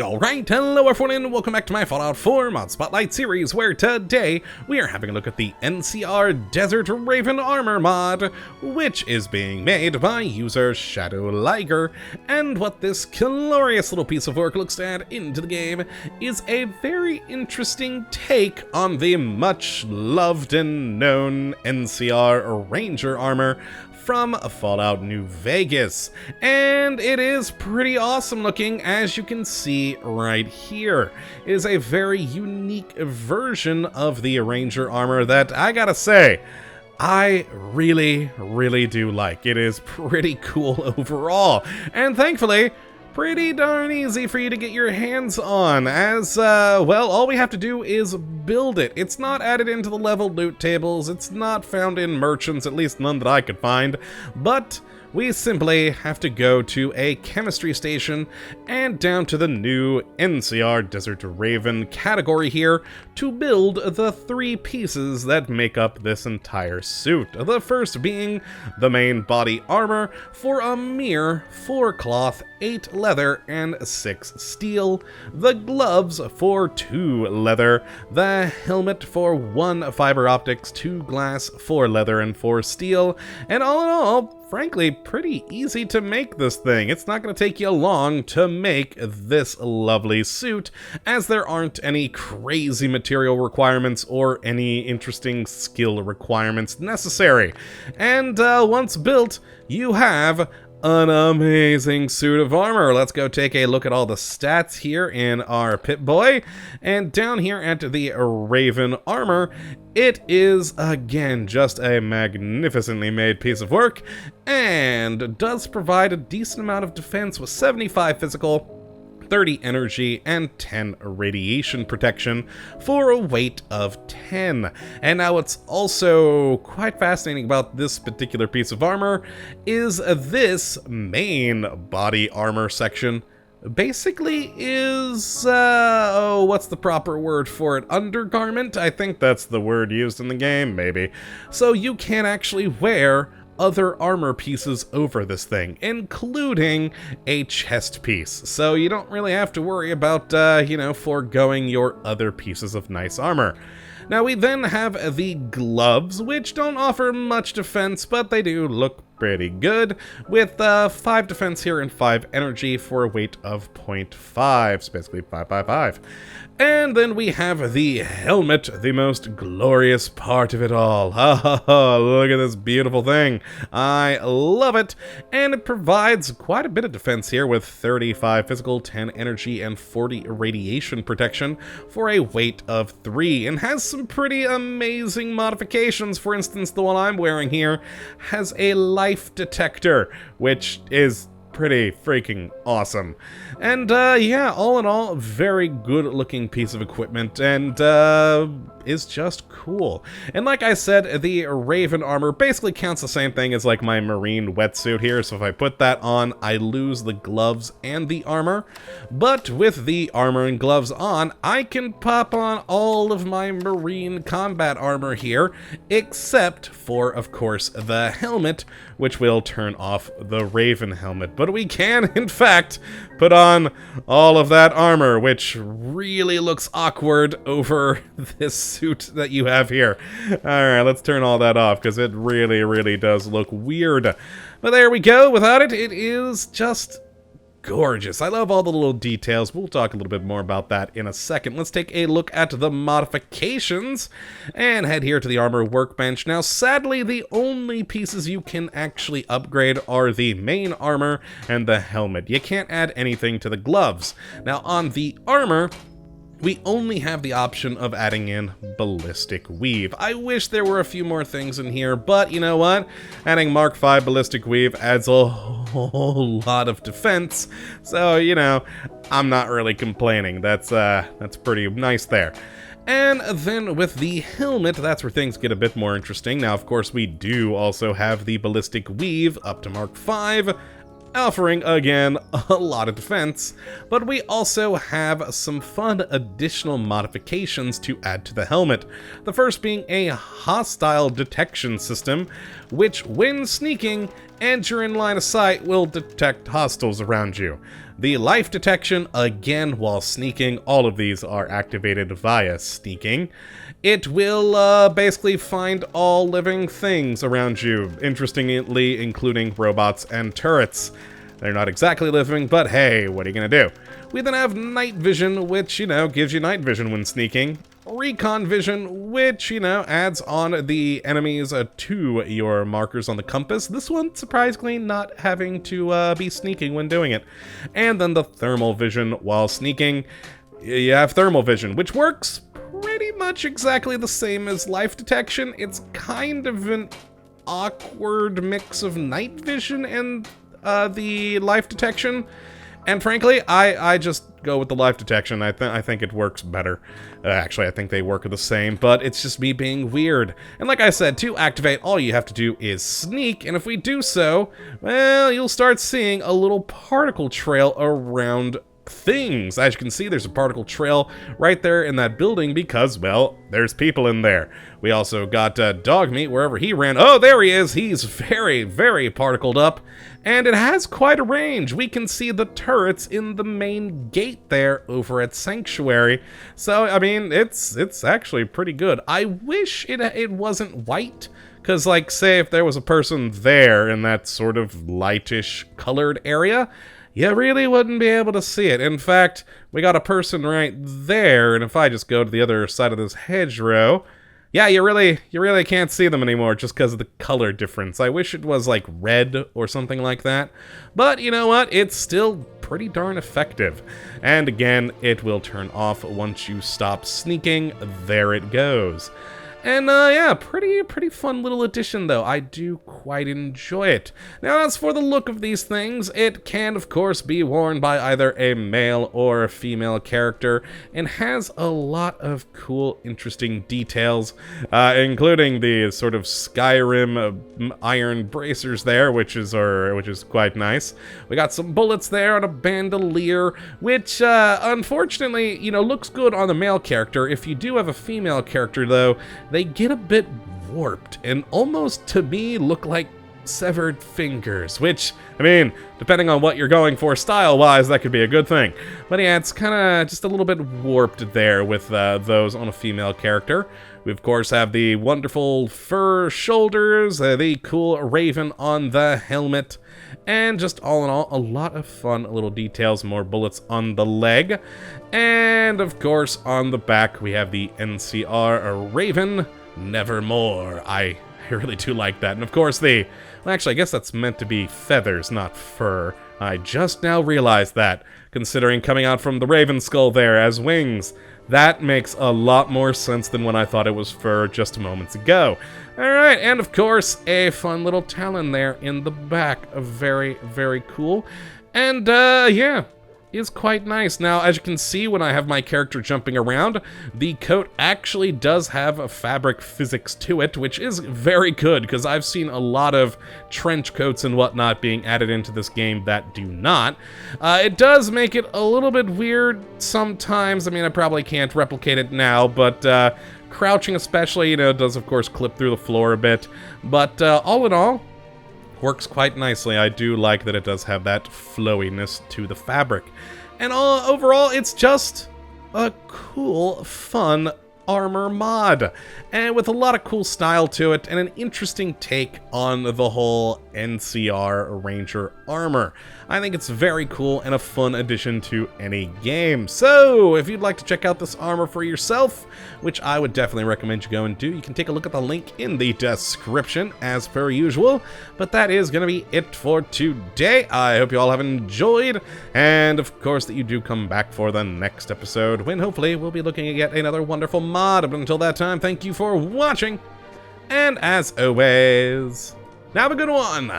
Alright, hello everyone and welcome back to my Fallout 4 Mod Spotlight series, where today we are having a look at the NCR Desert Raven Armor mod, which is being made by user Shadow Liger. And what this glorious little piece of work looks to add into the game is a very interesting take on the much loved and known NCR Ranger armor from Fallout New Vegas, and it is pretty awesome looking, as you can see right here. It is a very unique version of the Ranger armor that I gotta say, I really do like. It is pretty cool overall, and thankfully pretty darn easy for you to get your hands on, as, well, all we have to do is build it. It's not added into the level loot tables, it's not found in merchants, at least none that I could find, but we simply have to go to a chemistry station and down to the new NCR Desert Raven category here to build the three pieces that make up this entire suit. The first being the main body armor for a mere 4 cloth, 8 leather, and 6 steel, the gloves for 2 leather, the helmet for 1 fiber optics, 2 glass, 4 leather, and 4 steel, and all in all, frankly, pretty easy to make this thing. It's not going to take you long to make this lovely suit, as there aren't any crazy material requirements or any interesting skill requirements necessary. And once built, you have an amazing suit of armor. Let's go take a look at all the stats here in our Pip-Boy. And down here at the Raven armor, it is, again, just a magnificently made piece of work, and does provide a decent amount of defense with 75 physical, 30 energy, and 10 radiation protection for a weight of 10. And now what's also quite fascinating about this particular piece of armor is this main body armor section basically is, oh, what's the proper word for it? Undergarment? I think that's the word used in the game, maybe. So you can actually wear other armor pieces over this thing, including a chest piece, so you don't really have to worry about, foregoing your other pieces of nice armor. Now we then have the gloves, which don't offer much defense, but they do look pretty good, with 5 defense here and 5 energy for a weight of 0.5, so basically 5. And then we have the helmet, the most glorious part of it all. Look at this beautiful thing. I love it. And it provides quite a bit of defense here with 35 physical, 10 energy, and 40 radiation protection for a weight of 3. And has some pretty amazing modifications. For instance, the one I'm wearing here has a life detector, which is pretty freaking awesome. And yeah, all in all, very good looking piece of equipment, and is just cool. And like I said, the Raven armor basically counts the same thing as like my marine wetsuit here, so if I put that on, I lose the gloves and the armor. But with the armor and gloves on, I can pop on all of my marine combat armor here, except for, of course, the helmet, which will turn off the Raven helmet. But we can, in fact, put on all of that armor, which really looks awkward over this suit that you have here. Alright, let's turn all that off, because it really does look weird. But there we go. Without it, it is just gorgeous. I love all the little details. We'll talk a little bit more about that in a second. Let's take a look at the modifications and head here to the armor workbench. Now, sadly, the only pieces you can actually upgrade are the main armor and the helmet. You can't add anything to the gloves. Now, on the armor, we only have the option of adding in Ballistic Weave. I wish there were a few more things in here, but you know what? Adding Mark V Ballistic Weave adds a whole lot of defense, so, you know, I'm not really complaining. That's pretty nice there. And then with the helmet, that's where things get a bit more interesting. Now, of course, we do also have the Ballistic Weave up to Mark V, offering, again, a lot of defense, but we also have some fun additional modifications to add to the helmet. The first being a hostile detection system, which, when sneaking, and you're in line of sight, will detect hostiles around you. The life detection, again, while sneaking, all of these are activated via sneaking. It will basically find all living things around you, interestingly including robots and turrets. They're not exactly living, but hey, what are you gonna do? We then have night vision, which, gives you night vision when sneaking. Recon Vision, which, adds on the enemies to your markers on the compass. This one, surprisingly, not having to be sneaking when doing it. And then the Thermal Vision. While sneaking, you have Thermal Vision, which works pretty much exactly the same as life detection. It's kind of an awkward mix of night vision and the life detection. And frankly, I just go with the life detection. I think it works better. Actually, I think they work the same, but it's just me being weird. And like I said, to activate, all you have to do is sneak, and if we do so, well, you'll start seeing a little particle trail around things. As you can see, there's a particle trail right there in that building because, well, there's people in there. We also got dog meat wherever he ran. Oh, there he is. He's very, very particled up, and it has quite a range. We can see the turrets in the main gate there over at Sanctuary. So, I mean, it's actually pretty good. I wish it wasn't white, because, like, say if there was a person there in that sort of lightish colored area, you really wouldn't be able to see it. In fact, we got a person right there, and if I just go to the other side of this hedgerow, yeah, you really can't see them anymore just because of the color difference. I wish it was like red or something like that. But you know what? It's still pretty darn effective. And again, it will turn off once you stop sneaking. There it goes. And yeah, pretty fun little addition though. I do quite enjoy it. Now as for the look of these things, it can of course be worn by either a male or a female character, and has a lot of cool, interesting details, including the sort of Skyrim iron bracers there, which is quite nice. We got some bullets there on a bandolier, which unfortunately, looks good on the male character. If you do have a female character though, they get a bit warped and almost, to me, look like severed fingers, which, I mean, depending on what you're going for style-wise, that could be a good thing. But yeah, it's kind of just a little bit warped there with those on a female character. We, of course, have the wonderful fur shoulders, the cool raven on the helmet, and just all in all, a lot of fun little details, more bullets on the leg. And, of course, on the back, we have the NCR Raven Nevermore. I really do like that. And, of course, well, actually, I guess that's meant to be feathers, not fur. I just now realized that, considering coming out from the raven skull there as wings. That makes a lot more sense than when I thought it was fur just moments ago. Alright, and of course, a fun little talon there in the back. Very, very cool. And, yeah, is quite nice. Now, as you can see, when I have my character jumping around, the coat actually does have a fabric physics to it, which is very good, because I've seen a lot of trench coats and whatnot being added into this game that do not. It does make it a little bit weird sometimes. I mean, I probably can't replicate it now, but crouching especially, does of course clip through the floor a bit. But all in all, works quite nicely. I do like that it does have that flowiness to the fabric. And overall, it's just a cool, fun armor mod, and with a lot of cool style to it and an interesting take on the whole NCR Ranger armor. I think it's very cool and a fun addition to any game. So if you'd like to check out this armor for yourself, which I would definitely recommend you go and do, you can take a look at the link in the description as per usual. But that is going to be it for today. I hope you all have enjoyed, and of course that you do come back for the next episode, when hopefully we'll be looking at yet another wonderful mod. But until that time, thank you for watching, and as always, have a good one!